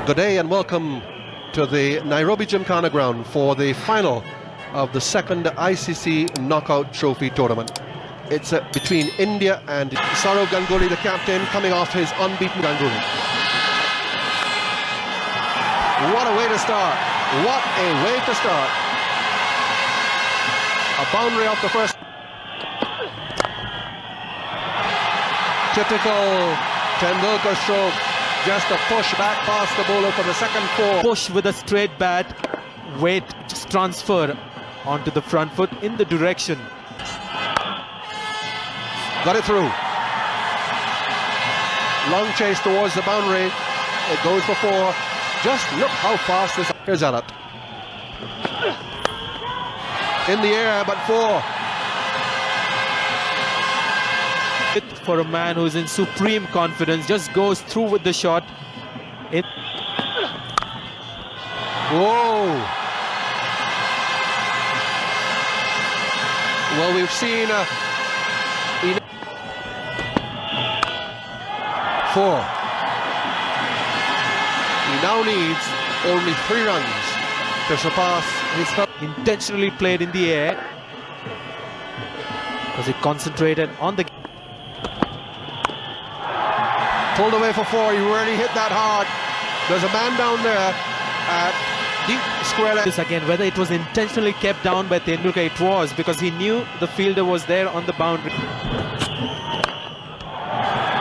Good day and welcome to the Nairobi Gymkhana ground for the final of the second ICC Knockout Trophy tournament. It's between India and Saurav Ganguly, the captain, coming off his unbeaten Ganguly. What a way to start! What a way to start! A boundary off the first. Typical Tendulkar stroke. Just a push back past the bowler for the second four. Push with a straight bat, weight just transfer onto the front foot in the direction. Got it through. Long chase towards the boundary. It goes for four. Just look how fast this. Here's Alat. In the air, but four. For a man who's in supreme confidence, just goes through with the shot. Whoa! Well, we've seen four. He now needs only 3 runs to surpass his. Intentionally played in the air because he concentrated on the. Pulled away for 4. He really hit that hard. There's a man down there at deep square leg. This again, whether it was intentionally kept down by Tendulkar, it was because he knew the fielder was there on the boundary.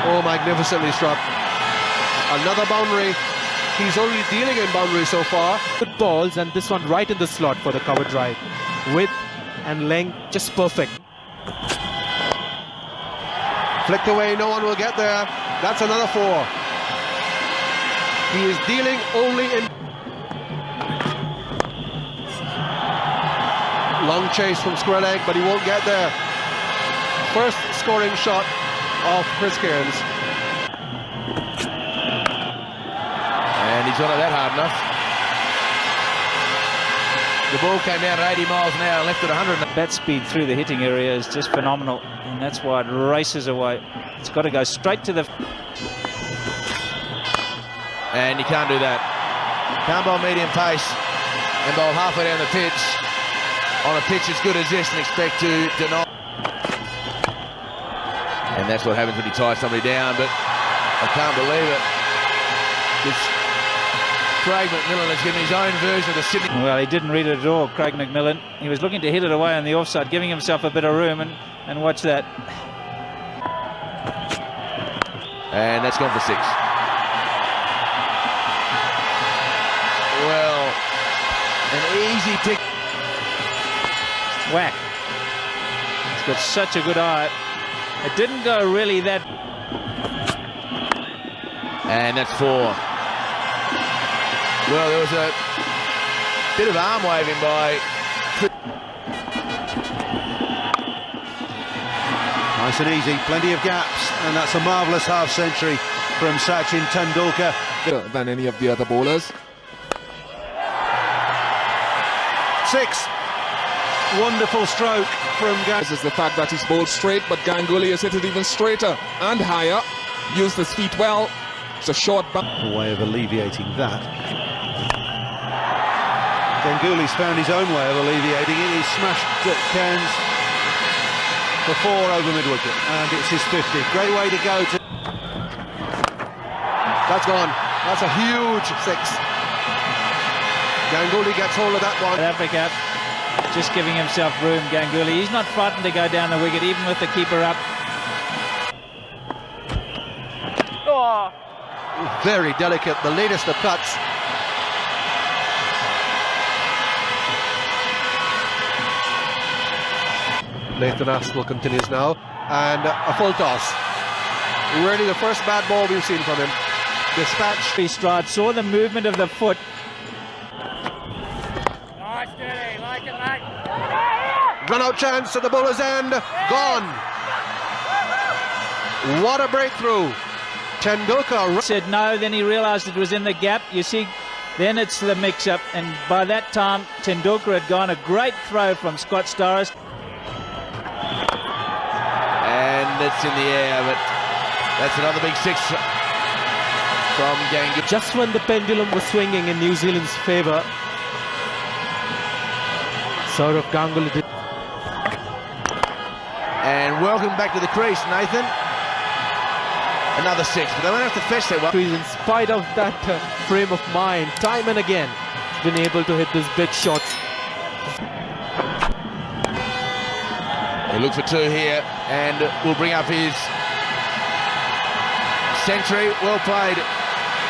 Oh, magnificently struck. Another boundary. He's only dealing in boundaries so far. Good balls, and this one right in the slot for the cover drive. Width and length just perfect. Flicked away, no one will get there. That's another 4. He is dealing only in. Long chase from square leg, but he won't get there. First scoring shot of Chris Cairns. And he's on it that hard enough. The ball came down at 80 miles an hour and left at 100. Bat speed through the hitting area is just phenomenal, and that's why it races away. It's got to go straight to the. And you can't do that. Can't bowl medium pace and bowl halfway down the pitch on a pitch as good as this and expect to deny. And that's what happens when you tie somebody down, but I can't believe it. Craig McMillan has given his own version of the Sydney. Well, he didn't read it at all, Craig McMillan. He was looking to hit it away on the offside, giving himself a bit of room, and watch that. And that's gone for 6. Well, an easy tick. Whack. He's got such a good eye. It didn't go really that. And that's 4. Well, there was a bit of arm waving by. Nice and easy, plenty of gaps, and that's a marvellous half-century from Sachin Tendulkar. Than any of the other bowlers. 6. Wonderful stroke from Ganguly. This is the fact that he's bowled straight, but Ganguly has hit it even straighter and higher. Used his feet well. It's a short bump. A way of alleviating that. Ganguly's found his own way of alleviating it. He's smashed Cairns for 4 over mid-wicket, and it's his 50. Great way to go. That's gone. That's a huge 6. Ganguly gets hold of that one. South Africa just giving himself room, Ganguly. He's not frightened to go down the wicket, even with the keeper up. Oh. Very delicate, the latest of cuts. Nathan Aspel continues now, and a full toss. Really the first bad ball we've seen from him. Dispatch. He stride, saw the movement of the foot. Nice, steady, like it, mate. Run out chance at the bowler's end. Gone. What a breakthrough. Tendulkar Said no, then he realised it was in the gap. You see, then it's the mix-up, and by that time Tendulkar had gone. A great throw from Scott Starris. And it's in the air, but that's another big 6. from Gangu. Just when the pendulum was swinging in New Zealand's favour, Saurav Ganguly did. And welcome back to the crease, Nathan. Another 6, but they won't have to fetch that one. In spite of that frame of mind, time and again, he's been able to hit those big shots. He looked for 2 here, and will bring up his century. Well played,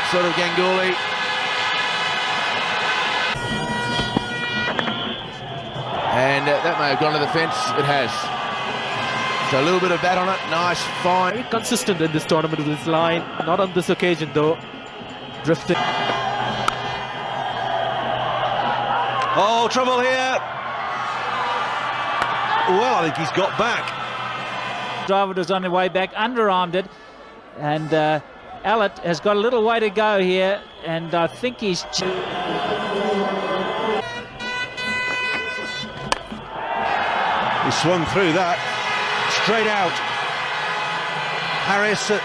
sort of Ganguly. And that may have gone to the fence. It has. So a little bit of bat on it. Nice, fine. Very consistent in this tournament with this line. Not on this occasion, though. Drifting. Oh, trouble here. Well, I think he's got back. Driver was on the way back, underarmed it, and Allett has got a little way to go here, and I think he's... He swung through that. Straight out. Harris at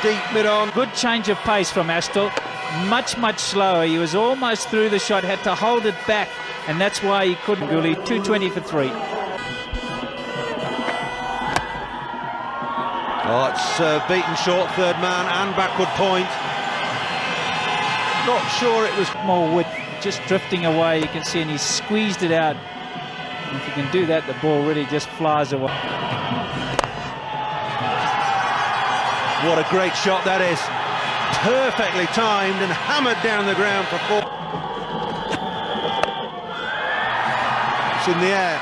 deep mid-on. Good change of pace from Astle. Much slower. He was almost through the shot, had to hold it back, and that's why he couldn't. Ganguly 220 for 3. Oh, it's beaten short third man and backward point. Not sure it was... More width, just drifting away, you can see, and he squeezed it out. And if you can do that, the ball really just flies away. What a great shot that is. Perfectly timed and hammered down the ground for 4. It's in the air.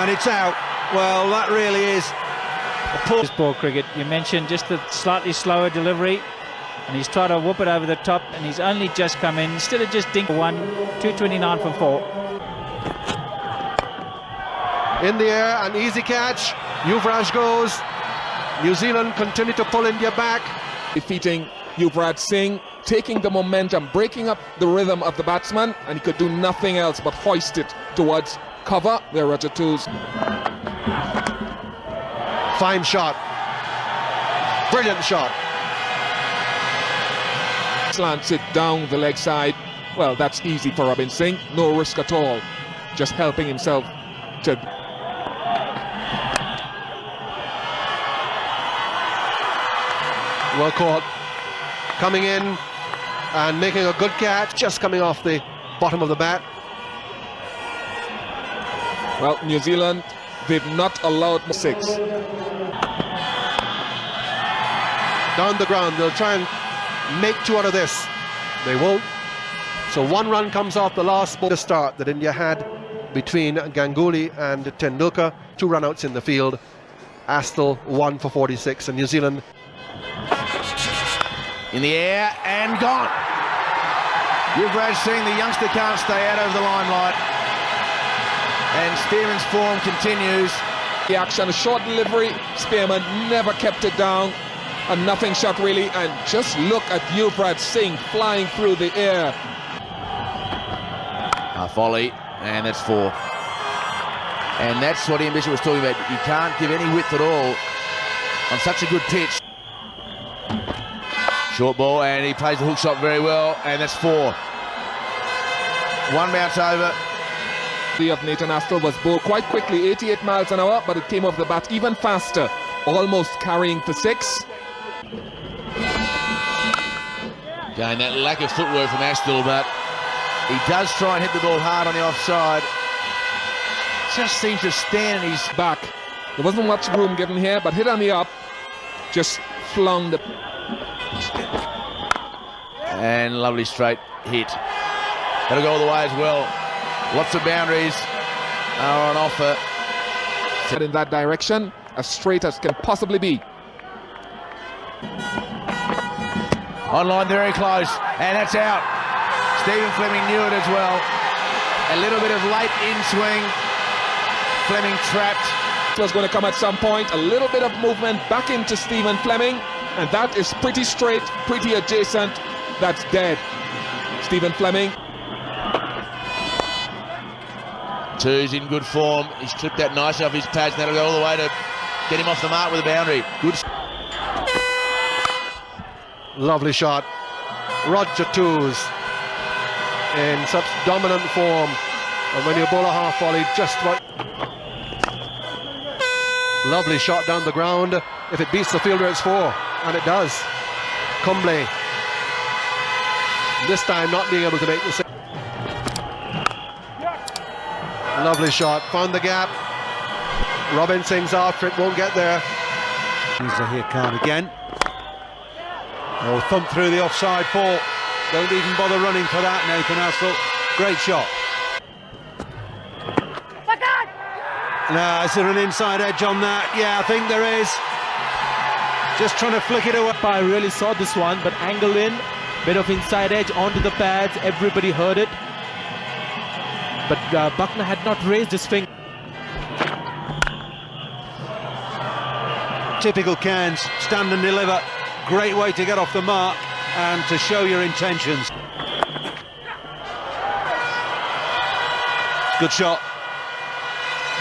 And it's out. Well, that really is a poor... This ball cricket, you mentioned just the slightly slower delivery, and he's tried to whoop it over the top, and he's only just come in. Instead of just dink 1, 229 for 4. In the air, an easy catch. Yuvraj goes. New Zealand continue to pull India back. Defeating Yuvraj Singh, taking the momentum, breaking up the rhythm of the batsman, and he could do nothing else but hoist it towards cover. There are twos. Fine shot. Brilliant shot. Slants it down the leg side. Well, that's easy for Robin Singh. No risk at all. Just helping himself to... Well caught. Coming in and making a good catch, just coming off the bottom of the bat. Well, New Zealand, they've not allowed 6. Down the ground, they'll try and make 2 out of this. They won't. So 1 run comes off the last ball to start that India had between Ganguly and Tendulkar. 2 run-outs in the field. Astle 1 for 46, and New Zealand In the air and gone. Yuvraj Singh, the youngster, can't stay out of the limelight. And Spearman's form continues. The action, a short delivery. Spearman never kept it down. A nothing shot really. And just look at Yuvraj Singh flying through the air. A volley, and that's 4. And that's what Ian Bishop was talking about. You can't give any width at all on such a good pitch. Short ball, and he plays the hook shot very well, and that's 4. 1 bounce over. The of Nathan Astle was bowled quite quickly, 88 miles an hour, but it came off the bat even faster, almost carrying for 6. Again, that lack of footwork from Astle, but he does try and hit the ball hard on the offside. Just seems to stand in his Back. There wasn't much room given here, but hit on the up, just flung the... And lovely straight hit. That'll go all the way as well. Lots of boundaries are on offer. In that direction, as straight as can possibly be. Online very close, and that's out. Stephen Fleming knew it as well. A little bit of late in swing. Fleming trapped. It was going to come at some point. A little bit of movement back into Stephen Fleming, and that is pretty straight, pretty adjacent. That's dead. Stephen Fleming. 2's in good form. He's clipped that nicely off his pads, and that'll go all the way to get him off the mark with a boundary. Good. Lovely shot. Roger Toos in such dominant form. And when you bowl a half volley, just what... Lovely shot down the ground. If it beats the fielder, it's 4. And it does. Kumble. This time not being able to make the save. Lovely shot. Found the gap. Robin Singh's after it. Won't get there. He's Zahir Khan again. Oh, thump through the offside ball. Don't even bother running for that, Nathan Hassel. Great shot. Now, is there an inside edge on that? Yeah, I think there is. Just trying to flick it away. I really saw this one, but angle in, bit of inside edge onto the pads. Everybody heard it. But Buckner had not raised his finger. Typical Cairns, stand and deliver. Great way to get off the mark and to show your intentions. Good shot.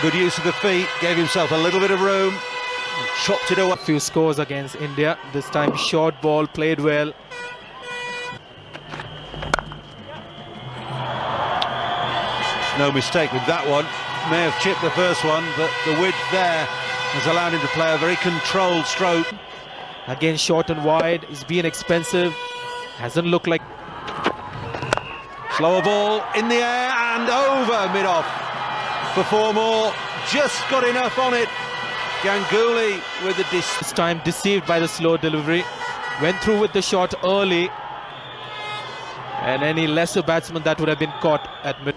Good use of the feet, gave himself a little bit of room, and chopped it away. Few scores against India. This time short ball, played well. No mistake with that one. May have chipped the first one, but the width there has allowed him to play a very controlled stroke. Again, short and wide. It's been expensive. Hasn't looked like... Slower ball in the air and over mid-off for 4 more. Just got enough on it. Ganguly with the This time deceived by the slow delivery. Went through with the shot early. And any lesser batsman that would have been caught at mid.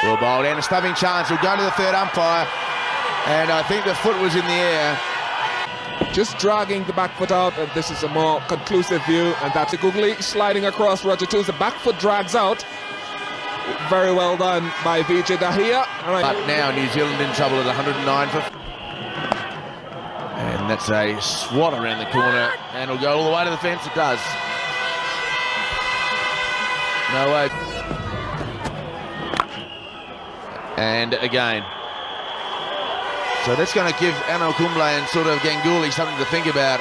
Well bowled and a stubbing chance. He'll go to the third umpire. And I think the foot was in the air. Just dragging the back foot out, and this is a more conclusive view, and that's a googly sliding across Roger Toos. The back foot drags out. Very well done by Vijay Dahiya. But now New Zealand in trouble at 109 for... And that's a swat around the corner, and it'll go all the way to the fence. It does. No way. And again. So that's going to give Anil Kumble and sort of Ganguly something to think about.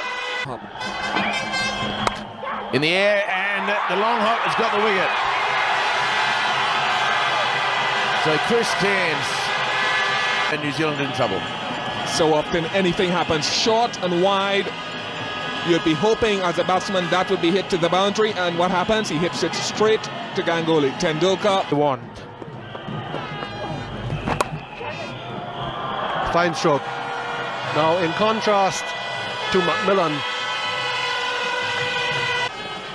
In the air, and the long hop has got the wicket. So Chris Cairns and New Zealand in trouble. So often anything happens short and wide. You'd be hoping as a batsman that would be hit to the boundary, and what happens? He hits it straight to Ganguly. Tendulkar One. Fine stroke. Now, in contrast to Macmillan,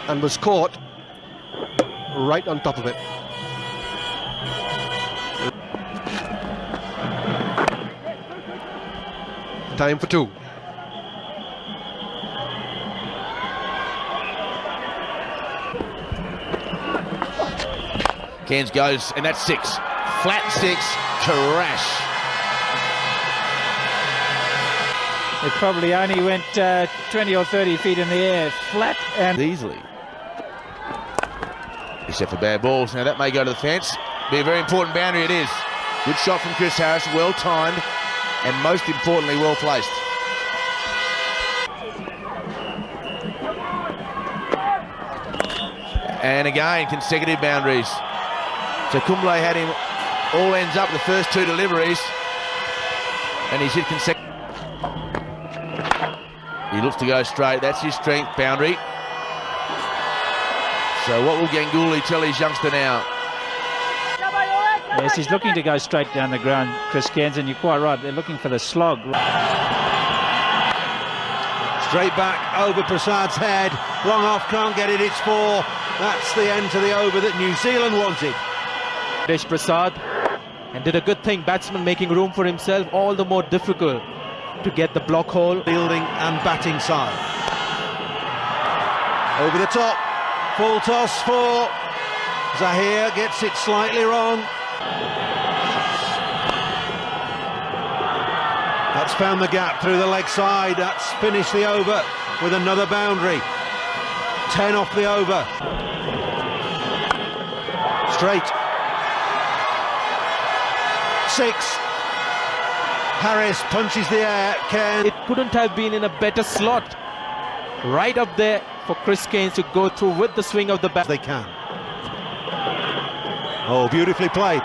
and was caught right on top of it. Time for 2. Cairns goes, and that's 6. Flat 6, crash. It probably only went 20 or 30 feet in the air, flat and... Easily. Except for bad balls. Now that may go to the fence. Be a very important boundary, it is. Good shot from Chris Harris, well timed, and most importantly, well placed. And again, consecutive boundaries. So Kumble had him all ends up the first 2 deliveries, and he's hit consecutive. He looks to go straight. That's his strength, boundary. So what will Ganguly tell his youngster now? Yes, he's looking to go straight down the ground, Chris Cairns, and you're quite right. They're looking for the slog. straight back over Prasad's head. Long off, can't get it. It's 4. That's the end to the over that New Zealand wanted. Desh Prasad, and did a good thing. Batsman making room for himself, all the more difficult to get the block hole. Fielding and batting side. Over the top, full toss for Zahir, gets it slightly wrong. That's found the gap through the leg side. That's finished the over with another boundary. 10 off the over. Straight. 6. Harris punches the air. Cairns. It couldn't have been in a better slot. right up there for Chris Keynes to go through with the swing of the bat. They can. Oh, beautifully played.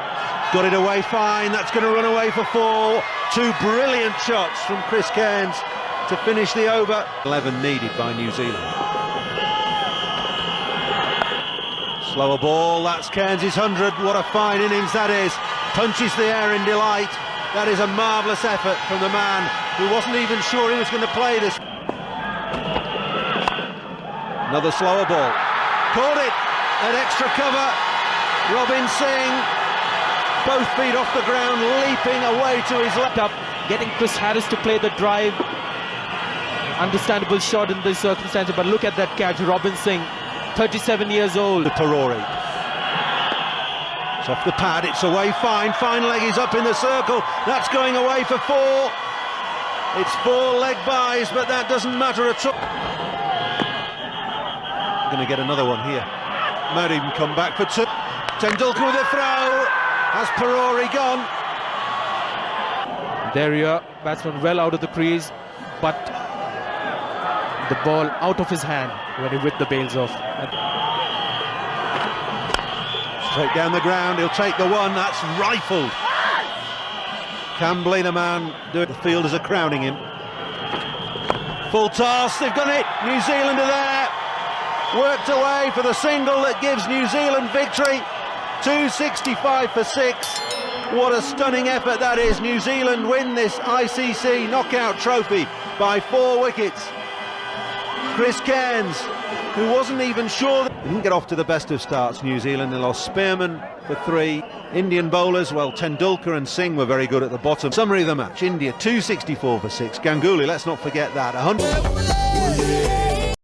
Got it away fine. That's going to run away for 4. 2 brilliant shots from Chris Keynes to finish the over. 11 needed by New Zealand. Slower ball. That's Keynes' 100. What a fine innings that is. Punches the air in delight. That is a marvellous effort from the man who wasn't even sure he was going to play this. Another slower ball. Caught it. An extra cover. Robin Singh, both feet off the ground, leaping away to his left. Up, getting Chris Harris to play the drive. Understandable shot in this circumstance, but look at that catch. Robin Singh, 37 years old. Parori. It's off the pad, it's away fine. Fine leg is up in the circle. That's going away for 4. It's 4 leg buys, but that doesn't matter at all. Going to get another one here. Might even come back for 2. Tendulkar with a throw. Has Parori gone? There you are, batsman well out of the crease, but the ball out of his hand when he whipped the bails off. Straight down the ground, he'll take the 1. That's rifled. Cambley, the man, the fielders are crowning him. Full toss, they've done it. New Zealand are there. Worked away for the single that gives New Zealand victory. 265 for 6. What a stunning effort that is. New Zealand win this ICC knockout trophy by 4 wickets. Chris Keynes, who wasn't even sure. They didn't get off to the best of starts, New Zealand. They lost Spearman for 3. Indian bowlers, well, Tendulkar and Singh were very good at the bottom. Summary of the match: India 264 for 6. Ganguly, let's not forget that, 100.